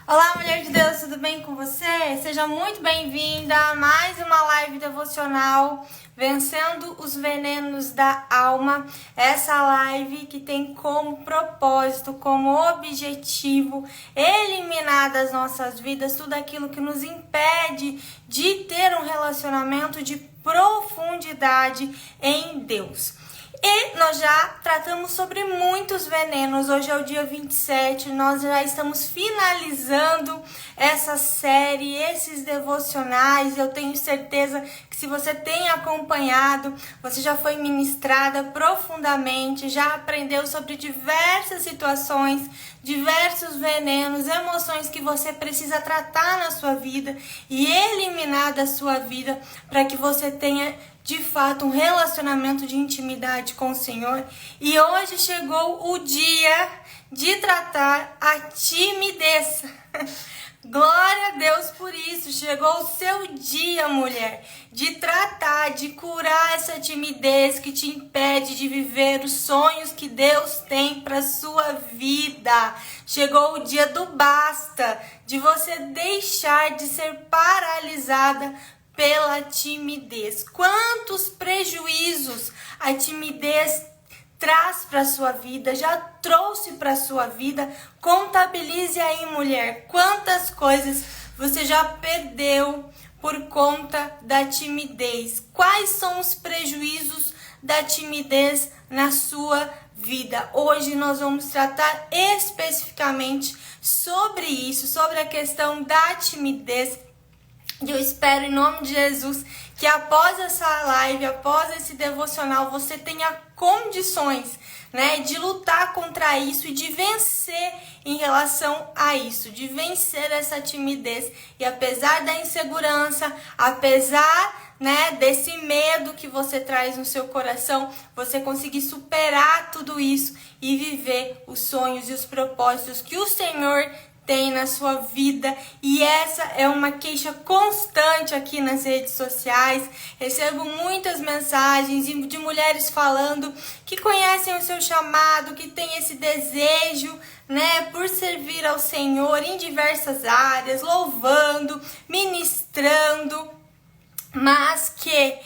Olá, mulher de Deus, tudo bem com você? Seja muito bem-vinda a mais uma live devocional Vencendo os Venenos da Alma. Essa live que tem como propósito, como objetivo, eliminar das nossas vidas tudo aquilo que nos impede de ter um relacionamento de profundidade em Deus. E nós já tratamos sobre muitos venenos. Hoje é o dia 27, nós já estamos finalizando essa série, esses devocionais. Eu tenho certeza que se você tem acompanhado, você já foi ministrada profundamente, já aprendeu sobre diversas situações, diversos venenos, emoções que você precisa tratar na sua vida e eliminar da sua vida para que você tenha de fato um relacionamento de intimidade com o Senhor. E hoje chegou o dia de tratar a timidez. Glória a Deus por isso. Chegou o seu dia, mulher, de tratar, de curar essa timidez que te impede de viver os sonhos que Deus tem para sua vida. Chegou o dia do basta, de você deixar de ser paralisada pela timidez. Quantos prejuízos a timidez traz para sua vida, já trouxe para sua vida? Contabilize aí, mulher, quantas coisas você já perdeu por conta da timidez. Quais são os prejuízos da timidez na sua vida? Hoje nós vamos tratar especificamente sobre isso, sobre a questão da timidez. E eu espero, em nome de Jesus, que após essa live, após esse devocional, você tenha condições, de lutar contra isso e de vencer em relação a isso, de vencer essa timidez. E apesar da insegurança, apesar, desse medo que você traz no seu coração, você conseguir superar tudo isso e viver os sonhos e os propósitos que o Senhor tem na sua vida. E essa é uma queixa constante aqui nas redes sociais. Recebo muitas mensagens de mulheres falando que conhecem o seu chamado, que tem esse desejo, por servir ao Senhor em diversas áreas, louvando, ministrando, mas que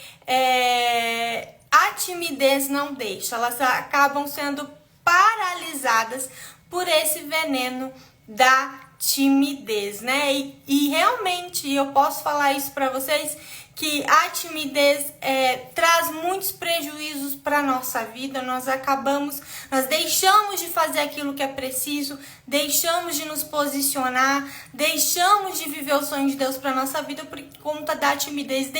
a timidez não deixa. Elas acabam sendo paralisadas por esse veneno da timidez, E realmente eu posso falar isso para vocês, que a timidez traz muitos prejuízos para nossa vida. Nós deixamos de fazer aquilo que é preciso, deixamos de nos posicionar, deixamos de viver o sonho de Deus para nossa vida por conta da timidez,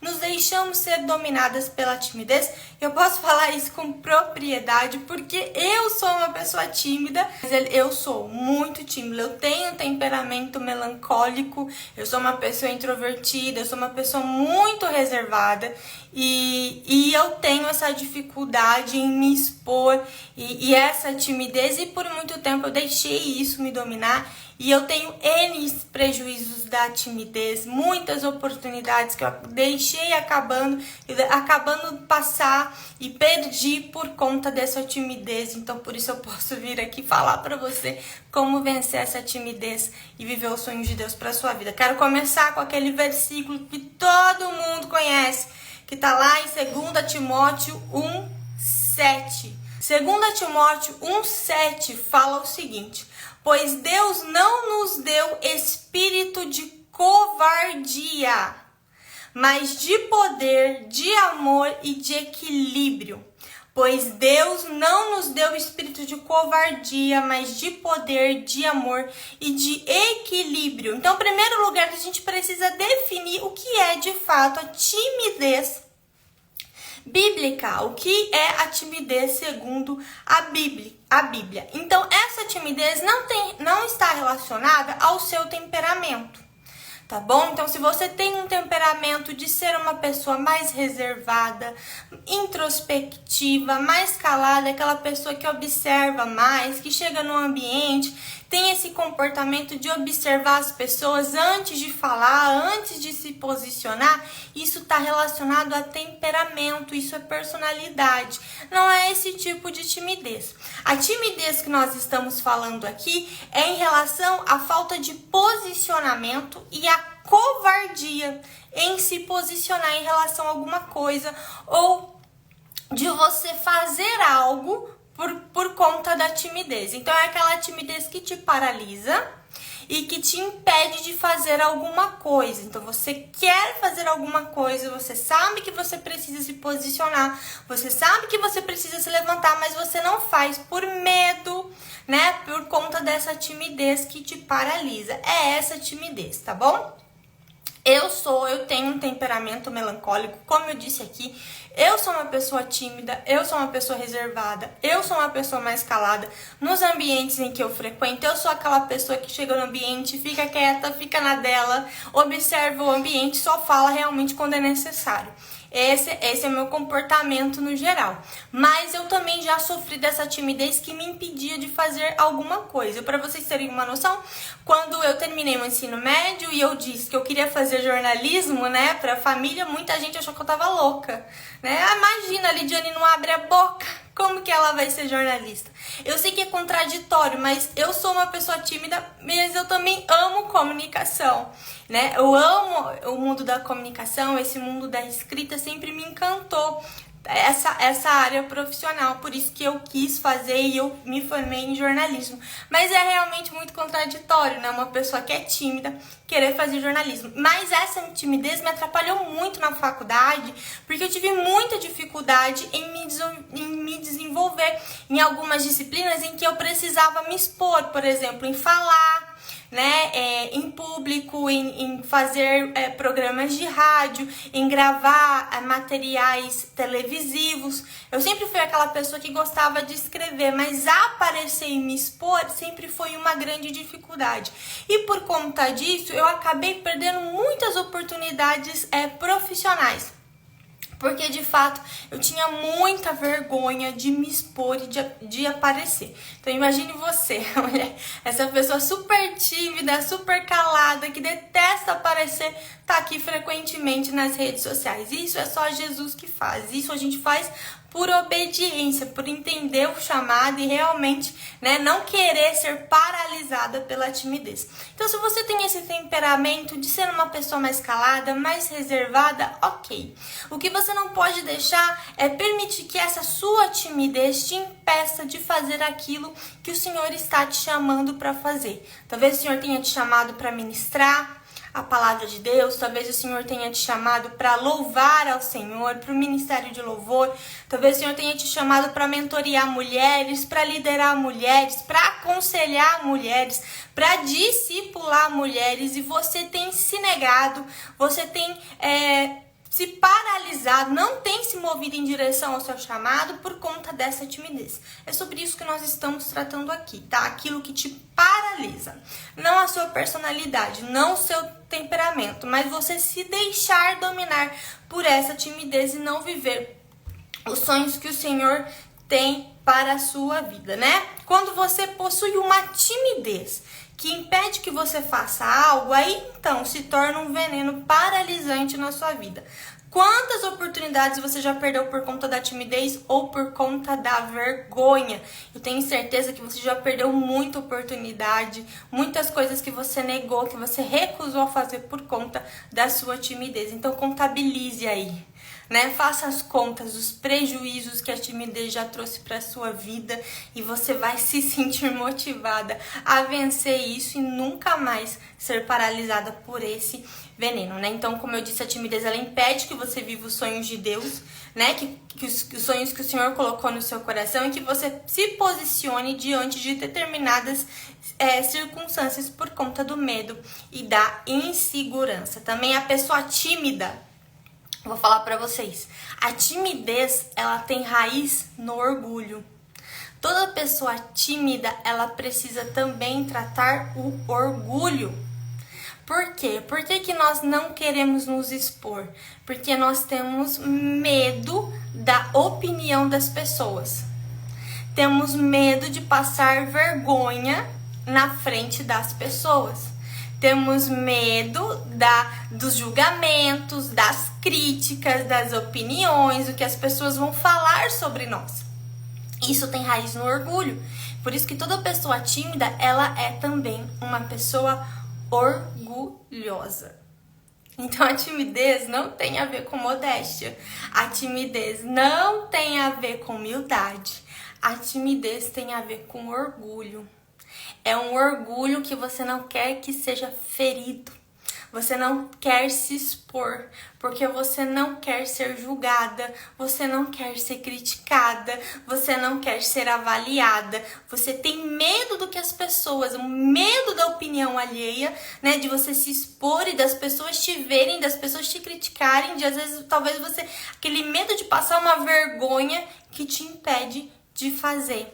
nos deixamos ser dominadas pela timidez. Eu posso falar isso com propriedade, porque eu sou uma pessoa tímida, mas eu sou muito tímida, eu tenho um temperamento melancólico, eu sou uma pessoa introvertida, eu sou uma pessoa muito reservada e eu tenho essa dificuldade em me expor e essa timidez, e por muito tempo eu deixei isso me dominar. E eu tenho N prejuízos da timidez, muitas oportunidades que eu deixei acabando passar e perdi por conta dessa timidez. Então, por isso eu posso vir aqui falar para você como vencer essa timidez e viver os sonhos de Deus para sua vida. Quero começar com aquele versículo que todo mundo conhece, que está lá em 2 Timóteo 1:7. 2 Timóteo 1:7 fala o seguinte: pois Deus não nos deu espírito de covardia, mas de poder, de amor e de equilíbrio. Pois Deus não nos deu espírito de covardia, mas de poder, de amor e de equilíbrio. Então, em primeiro lugar, a gente precisa definir o que é de fato a timidez bíblica, o que é a timidez segundo a Bíblia. Então, essa timidez não está relacionada ao seu temperamento, tá bom? Então, se você tem um temperamento de ser uma pessoa mais reservada, introspectiva, mais calada, aquela pessoa que observa mais, que chega no ambiente, tem esse comportamento de observar as pessoas antes de falar, antes de se posicionar, isso está relacionado a temperamento, isso é personalidade. Não é esse tipo de timidez. A timidez que nós estamos falando aqui é em relação à falta de posicionamento e a covardia em se posicionar em relação a alguma coisa ou de você fazer algo por conta da timidez. Então é aquela timidez que te paralisa e que te impede de fazer alguma coisa. Então você quer fazer alguma coisa, você sabe que você precisa se posicionar, você sabe que você precisa se levantar, mas você não faz por medo, né? Por conta dessa timidez que te paralisa. É essa timidez, tá bom? Eu tenho um temperamento melancólico, como eu disse aqui, eu sou uma pessoa tímida, eu sou uma pessoa reservada, eu sou uma pessoa mais calada. Nos ambientes em que eu frequento, eu sou aquela pessoa que chega no ambiente, fica quieta, fica na dela, observa o ambiente, só fala realmente quando é necessário. Esse é o meu comportamento no geral. Mas eu também já sofri dessa timidez que me impedia de fazer alguma coisa. Para vocês terem uma noção, quando eu terminei o ensino médio e eu disse que eu queria fazer jornalismo, né, pra família, muita gente achou que eu tava louca, né? Imagina, a Lidiane não abre a boca, como que ela vai ser jornalista? Eu sei que é contraditório, mas eu sou uma pessoa tímida, mas eu também amo comunicação, né? Eu amo o mundo da comunicação, esse mundo da escrita sempre me encantou. Essa área profissional, por isso que eu quis fazer e eu me formei em jornalismo. Mas é realmente muito contraditório, né? Uma pessoa que é tímida querer fazer jornalismo. Mas essa timidez me atrapalhou muito na faculdade, porque eu tive muita dificuldade em me desenvolver em algumas disciplinas em que eu precisava me expor, por exemplo, em falar, né, em público, em fazer programas de rádio, em gravar materiais televisivos. Eu sempre fui aquela pessoa que gostava de escrever, mas aparecer e me expor sempre foi uma grande dificuldade. E por conta disso, eu acabei perdendo muitas oportunidades profissionais. Porque, de fato, eu tinha muita vergonha de me expor e de aparecer. Então, imagine você, essa pessoa super tímida, super calada, que detesta aparecer, tá aqui frequentemente nas redes sociais. Isso é só Jesus que faz. Isso a gente faz por obediência, por entender o chamado e realmente, né, não querer ser paralisada pela timidez. Então, se você tem esse temperamento de ser uma pessoa mais calada, mais reservada, ok. O que você não pode deixar é permitir que essa sua timidez te impeça de fazer aquilo que o Senhor está te chamando para fazer. Talvez o Senhor tenha te chamado para ministrar a palavra de Deus, talvez o Senhor tenha te chamado para louvar ao Senhor, para o ministério de louvor, talvez o Senhor tenha te chamado para mentorear mulheres, para liderar mulheres, para aconselhar mulheres, para discipular mulheres, e você tem se negado, você tem se paralisado, não tem se movido em direção ao seu chamado por conta dessa timidez. É sobre isso que nós estamos tratando aqui, tá? Aquilo que te paralisa. Não a sua personalidade, não o seu temperamento, mas você se deixar dominar por essa timidez e não viver os sonhos que o Senhor tem para a sua vida, né? Quando você possui uma timidez que impede que você faça algo, aí então se torna um veneno paralisante na sua vida. Quantas oportunidades você já perdeu por conta da timidez ou por conta da vergonha? Eu tenho certeza que você já perdeu muita oportunidade, muitas coisas que você negou, que você recusou a fazer por conta da sua timidez. Então contabilize aí, né? Faça as contas dos prejuízos que a timidez já trouxe para sua vida e você vai se sentir motivada a vencer isso e nunca mais ser paralisada por esse veneno, né? Então, como eu disse, a timidez ela impede que você viva os sonhos de Deus, né? Que os sonhos que o Senhor colocou no seu coração e que você se posicione diante de determinadas circunstâncias por conta do medo e da insegurança. Também a pessoa tímida, vou falar pra vocês, a timidez, ela tem raiz no orgulho. Toda pessoa tímida, ela precisa também tratar o orgulho. Por quê? Por que nós não queremos nos expor? Porque nós temos medo da opinião das pessoas. Temos medo de passar vergonha na frente das pessoas. Temos medo dos julgamentos, das críticas, das opiniões, do que as pessoas vão falar sobre nós. Isso tem raiz no orgulho. Por isso que toda pessoa tímida, ela é também uma pessoa orgulhosa. Então a timidez não tem a ver com modéstia. A timidez não tem a ver com humildade. A timidez tem a ver com orgulho. É um orgulho que você não quer que seja ferido. Você não quer se expor, porque você não quer ser julgada, você não quer ser criticada, você não quer ser avaliada. Você tem medo do que as pessoas, o medo da opinião alheia, né, de você se expor e das pessoas te verem, das pessoas te criticarem, de às vezes talvez você, aquele medo de passar uma vergonha que te impede de fazer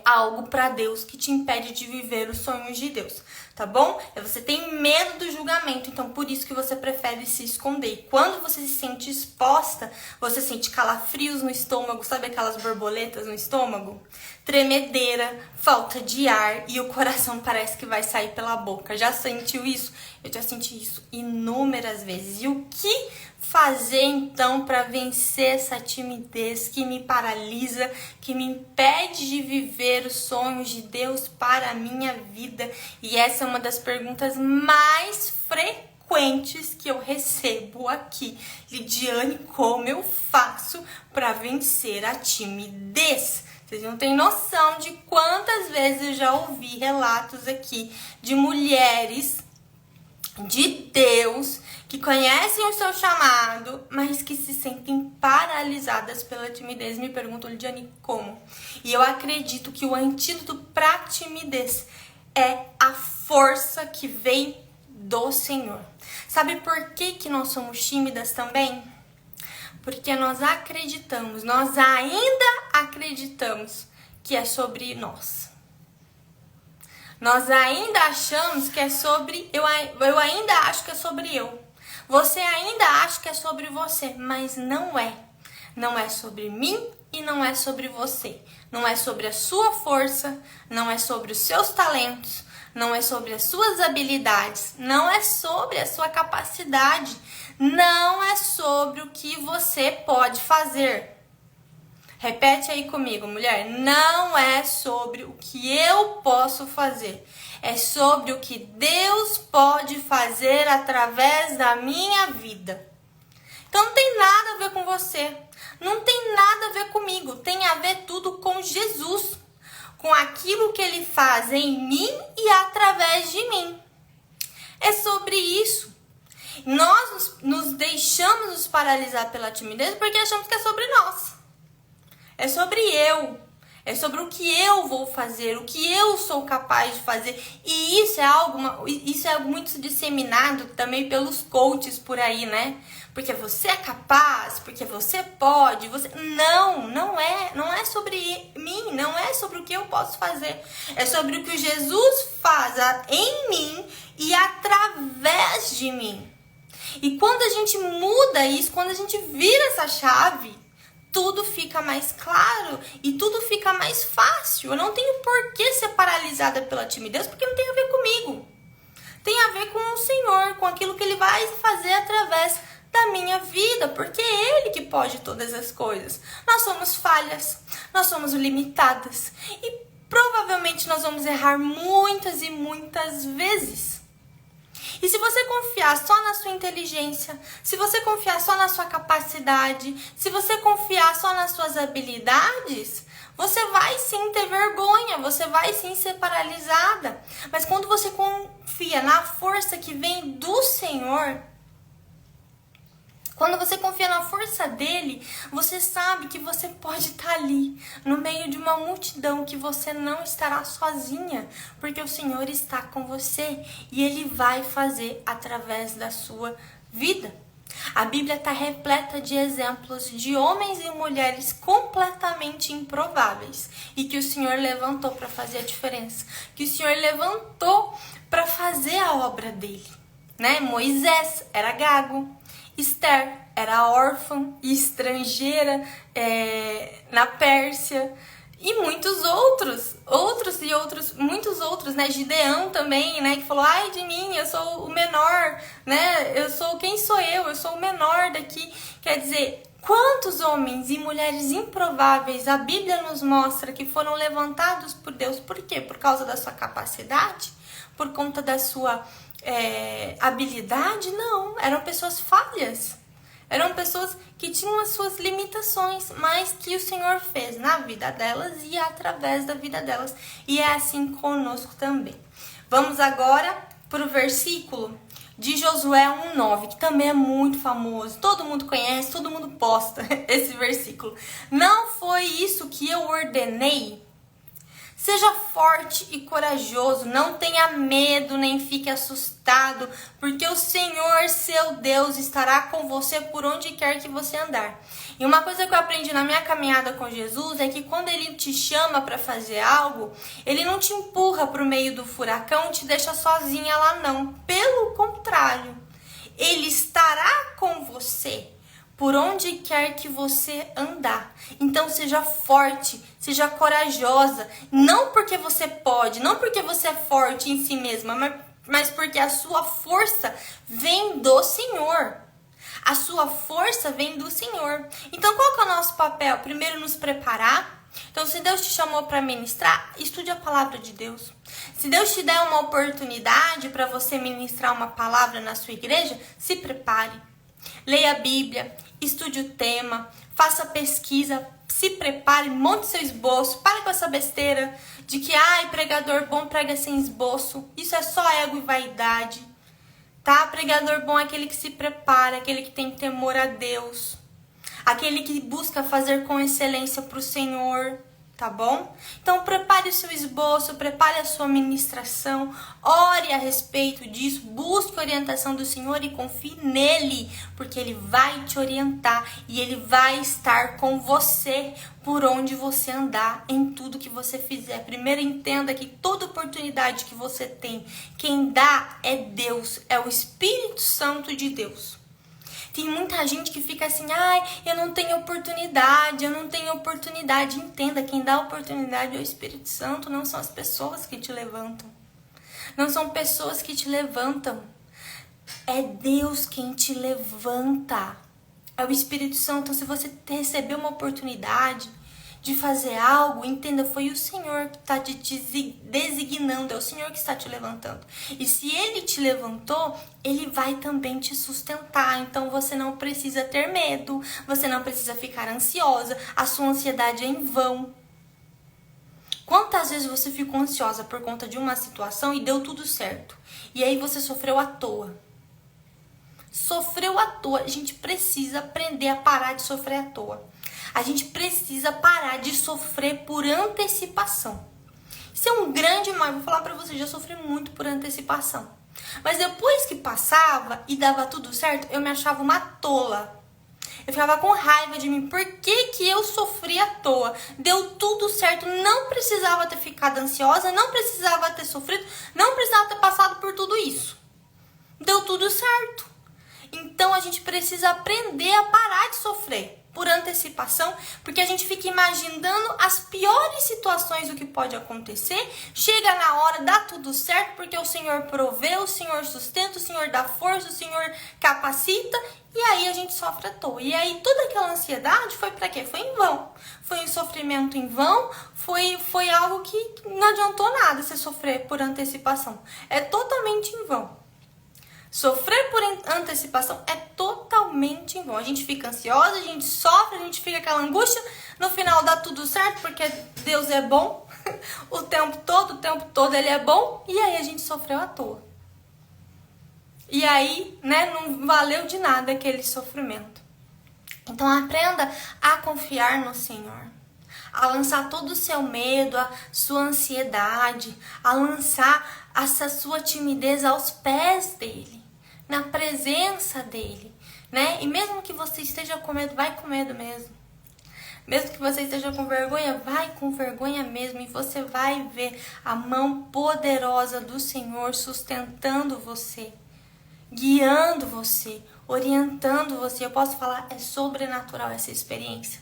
algo para Deus, que te impede de viver os sonhos de Deus, tá bom? Você tem medo do julgamento, então por isso que você prefere se esconder. E quando você se sente exposta, você sente calafrios no estômago, sabe aquelas borboletas no estômago? Tremedeira, falta de ar e o coração parece que vai sair pela boca. Já sentiu isso? Eu já senti isso inúmeras vezes. E o que fazer então para vencer essa timidez que me paralisa, que me impede de viver os sonhos de Deus para a minha vida? E essa é uma das perguntas mais frequentes que eu recebo aqui. Lidiane, como eu faço para vencer a timidez? Vocês não têm noção de quantas vezes eu já ouvi relatos aqui de mulheres de Deus que conhecem o seu chamado, mas que se sentem paralisadas pela timidez. Me perguntam, Lidiane, como? E eu acredito que o antídoto para a timidez é a força que vem do Senhor. Sabe por que nós somos tímidas também? Porque nós ainda acreditamos que é sobre nós. Nós ainda achamos que é sobre... Eu ainda acho que é sobre eu. Você ainda acha que é sobre você, mas não é. Não é sobre mim e não é sobre você. Não é sobre a sua força, não é sobre os seus talentos, não é sobre as suas habilidades, não é sobre a sua capacidade, não é sobre o que você pode fazer. Repete aí comigo, mulher. Não é sobre o que eu posso fazer. É sobre o que Deus pode fazer através da minha vida. Então não tem nada a ver com você. Não tem nada a ver comigo. Tem a ver tudo com Jesus. Com aquilo que Ele faz em mim e através de mim. É sobre isso. Nós nos deixamos nos paralisar pela timidez porque achamos que é sobre nós. É sobre eu. É sobre o que eu vou fazer, o que eu sou capaz de fazer. E isso é algo muito disseminado também pelos coaches por aí, né? Porque você é capaz, porque você pode, não é sobre mim, não é sobre o que eu posso fazer. É sobre o que Jesus faz em mim e através de mim. E quando a gente muda isso, quando a gente vira essa chave, tudo fica mais claro e tudo fica mais fácil. Eu não tenho por que ser paralisada pela timidez, porque não tem a ver comigo. Tem a ver com o Senhor, com aquilo que Ele vai fazer através da minha vida, porque é Ele que pode todas as coisas. Nós somos falhas, nós somos limitadas e provavelmente nós vamos errar muitas e muitas vezes. E se você confiar só na sua inteligência, se você confiar só na sua capacidade, se você confiar só nas suas habilidades, você vai sim ter vergonha, você vai sim ser paralisada. Mas quando você confia na força que vem do Senhor, quando você confia na força dele, você sabe que você pode estar ali, no meio de uma multidão, que você não estará sozinha, porque o Senhor está com você e Ele vai fazer através da sua vida. A Bíblia está repleta de exemplos de homens e mulheres completamente improváveis e que o Senhor levantou para fazer a diferença, que o Senhor levantou para fazer a obra dele, né? Moisés era gago, Esther era órfã e estrangeira na Pérsia. E muitos outros, né? Gideão também, né? Que falou, ai de mim, eu sou o menor, né? Quem sou eu? Eu sou o menor daqui. Quer dizer, quantos homens e mulheres improváveis a Bíblia nos mostra que foram levantados por Deus? Por quê? Por causa da sua capacidade? Por conta da sua habilidade? Não, eram pessoas falhas. Eram pessoas que tinham as suas limitações, mas que o Senhor fez na vida delas e através da vida delas. E é assim conosco também. Vamos agora para o versículo de Josué 1:9, que também é muito famoso. Todo mundo conhece, todo mundo posta esse versículo. Não foi isso que eu ordenei? Seja forte e corajoso, não tenha medo nem fique assustado, porque o Senhor, seu Deus, estará com você por onde quer que você andar. E uma coisa que eu aprendi na minha caminhada com Jesus é que quando Ele te chama para fazer algo, Ele não te empurra para o meio do furacão e te deixa sozinha lá não. Pelo contrário, Ele estará com você por onde quer que você andar. Então seja forte, seja corajosa, não porque você pode, não porque você é forte em si mesma, mas porque a sua força vem do Senhor. A sua força vem do Senhor. Então qual que é o nosso papel? Primeiro nos preparar. Então se Deus te chamou para ministrar, estude a palavra de Deus. Se Deus te der uma oportunidade para você ministrar uma palavra na sua igreja, se prepare. Leia a Bíblia, estude o tema, faça pesquisa, se prepare, monte seu esboço, pare com essa besteira de que pregador bom prega sem esboço. Isso é só ego e vaidade, tá? Pregador bom é aquele que se prepara, aquele que tem temor a Deus, aquele que busca fazer com excelência para o Senhor. Tá bom? Então prepare o seu esboço, prepare a sua ministração, ore a respeito disso, busque a orientação do Senhor e confie nele, porque ele vai te orientar e ele vai estar com você por onde você andar, em tudo que você fizer. Primeiro entenda que toda oportunidade que você tem, quem dá é Deus, é o Espírito Santo de Deus. Tem muita gente que fica assim, eu não tenho oportunidade, eu não tenho oportunidade. Entenda, quem dá oportunidade é o Espírito Santo, não são as pessoas que te levantam. Não são pessoas que te levantam. É Deus quem te levanta. É o Espírito Santo. Então, se você receber uma oportunidade de fazer algo, entenda, foi o Senhor que está te designando, é o Senhor que está te levantando. E se Ele te levantou, Ele vai também te sustentar. Então você não precisa ter medo, você não precisa ficar ansiosa, a sua ansiedade é em vão. Quantas vezes você ficou ansiosa por conta de uma situação e deu tudo certo? E aí você sofreu à toa. Sofreu à toa. A gente precisa aprender a parar de sofrer à toa. A gente precisa parar de sofrer por antecipação. Isso é um grande mal. Vou falar pra você, já sofri muito por antecipação. Mas depois que passava e dava tudo certo, eu me achava uma tola. Eu ficava com raiva de mim. Por que eu sofri à toa? Deu tudo certo. Não precisava ter ficado ansiosa, não precisava ter sofrido, não precisava ter passado por tudo isso. Deu tudo certo. Então a gente precisa aprender a parar de sofrer por antecipação, porque a gente fica imaginando as piores situações do que pode acontecer, chega na hora, dá tudo certo, porque o Senhor provê, o Senhor sustenta, o Senhor dá força, o Senhor capacita, e aí a gente sofre à toa. E aí toda aquela ansiedade foi para quê? Foi em vão. Foi um sofrimento em vão, foi algo que não adiantou nada você sofrer por antecipação. É totalmente em vão. Sofrer por antecipação é totalmente em vão. A gente fica ansiosa, a gente sofre, a gente fica aquela angústia. No final dá tudo certo, porque Deus é bom. O tempo todo Ele é bom. E aí a gente sofreu à toa. E aí, não valeu de nada aquele sofrimento. Então aprenda a confiar no Senhor. A lançar todo o seu medo, a sua ansiedade. A lançar essa sua timidez aos pés dEle. Na presença dEle, E mesmo que você esteja com medo, vai com medo mesmo. Mesmo que você esteja com vergonha, vai com vergonha mesmo. E você vai ver a mão poderosa do Senhor sustentando você, guiando você, orientando você. Eu posso falar, é sobrenatural essa experiência.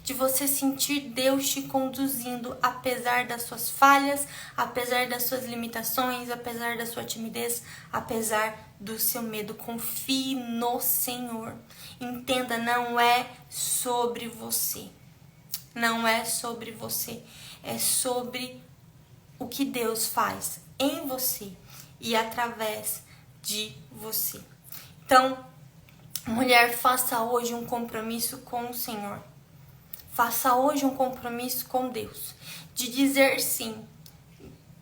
de você sentir Deus te conduzindo, apesar das suas falhas, apesar das suas limitações, apesar da sua timidez, apesar do seu medo. Confie no Senhor. Entenda, não é sobre você. Não é sobre você. É sobre o que Deus faz em você e através de você. Então, mulher, faça hoje um compromisso com o Senhor. Faça hoje um compromisso com Deus, de dizer sim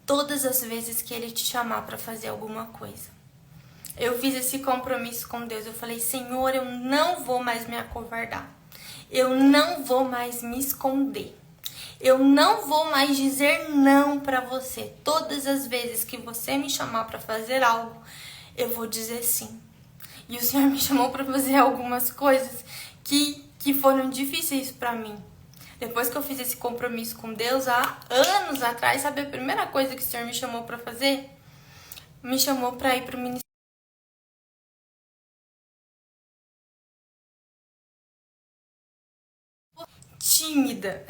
todas as vezes que Ele te chamar para fazer alguma coisa. Eu fiz esse compromisso com Deus. Eu falei, Senhor, eu não vou mais me acovardar. Eu não vou mais me esconder. Eu não vou mais dizer não para você. Todas as vezes que você me chamar para fazer algo, eu vou dizer sim. E o Senhor me chamou para fazer algumas coisas que foram difíceis para mim. Depois que eu fiz esse compromisso com Deus, há anos atrás, sabe a primeira coisa que o Senhor me chamou para fazer? Me chamou para ir para o ministério. Tímida.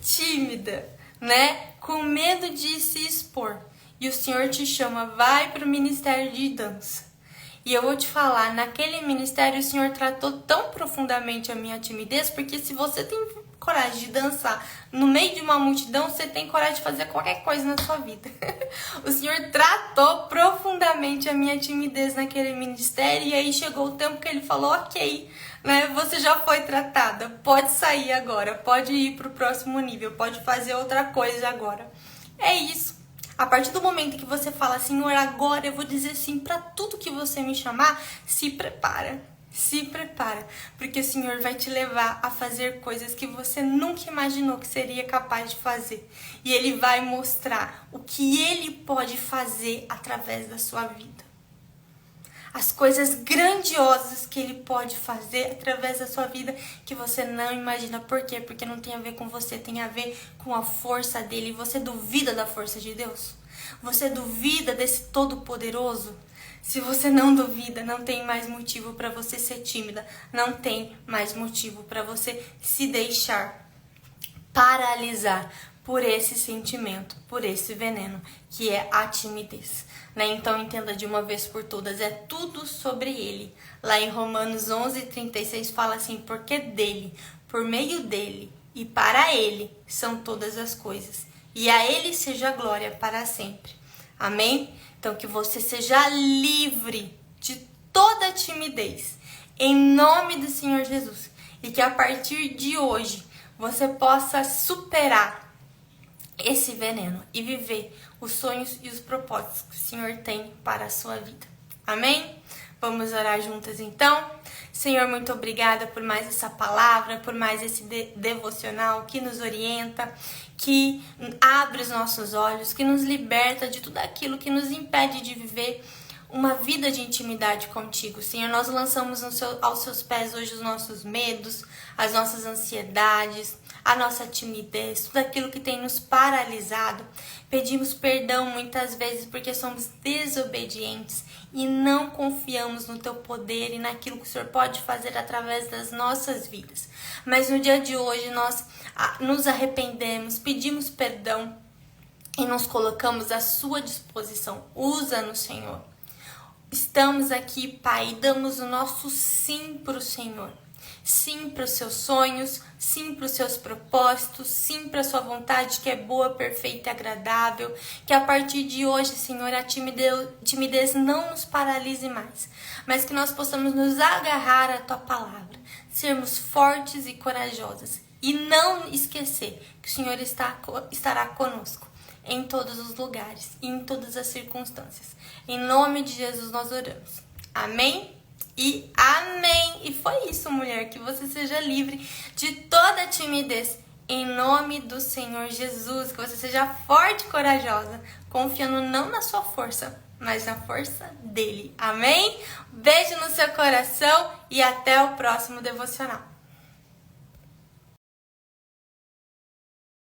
Tímida, né? Com medo de se expor. E o Senhor te chama, vai para o ministério de dança. E eu vou te falar, naquele ministério o Senhor tratou tão profundamente a minha timidez, porque se você tem coragem de dançar no meio de uma multidão, você tem coragem de fazer qualquer coisa na sua vida. O Senhor tratou profundamente a minha timidez naquele ministério, e aí chegou o tempo que Ele falou, ok, né? Você já foi tratada, pode sair agora, pode ir para o próximo nível, pode fazer outra coisa agora. É isso. A partir do momento que você fala, Senhor, agora eu vou dizer sim para tudo que você me chamar, se prepara, porque o Senhor vai te levar a fazer coisas que você nunca imaginou que seria capaz de fazer. E Ele vai mostrar o que Ele pode fazer através da sua vida. As coisas grandiosas que Ele pode fazer através da sua vida que você não imagina. Por quê? Porque não tem a ver com você, tem a ver com a força dEle. Você duvida da força de Deus? Você duvida desse Todo-Poderoso? Se você não duvida, não tem mais motivo para você ser tímida. Não tem mais motivo para você se deixar paralisar por esse sentimento, por esse veneno, que é a timidez. Né? Então entenda de uma vez por todas, é tudo sobre Ele. Lá em Romanos 11:36 fala assim, porque dele, por meio dele e para Ele são todas as coisas. E a Ele seja a glória para sempre. Amém? Então que você seja livre de toda timidez, em nome do Senhor Jesus. E que a partir de hoje você possa superar esse veneno e viver os sonhos e os propósitos que o Senhor tem para a sua vida. Amém? Vamos orar juntas então? Senhor, muito obrigada por mais essa palavra, por mais esse devocional que nos orienta, que abre os nossos olhos, que nos liberta de tudo aquilo que nos impede de viver uma vida de intimidade contigo. Senhor, nós lançamos aos seus pés hoje os nossos medos, as nossas ansiedades, a nossa timidez, tudo aquilo que tem nos paralisado. Pedimos perdão muitas vezes porque somos desobedientes e não confiamos no teu poder e naquilo que o Senhor pode fazer através das nossas vidas. Mas no dia de hoje nós nos arrependemos, pedimos perdão e nos colocamos à sua disposição. Usa-nos, Senhor. Estamos aqui, Pai, e damos o nosso sim para o Senhor. Sim para os seus sonhos, sim para os seus propósitos, sim para a sua vontade que é boa, perfeita e agradável. Que a partir de hoje, Senhor, a timidez não nos paralise mais, mas que nós possamos nos agarrar à tua palavra, sermos fortes e corajosas e não esquecer que o Senhor estará conosco em todos os lugares e em todas as circunstâncias. Em nome de Jesus nós oramos. Amém? E amém! E foi isso, mulher, que você seja livre de toda timidez. Em nome do Senhor Jesus, que você seja forte e corajosa, confiando não na sua força, mas na força dele. Amém? Beijo no seu coração e até o próximo devocional.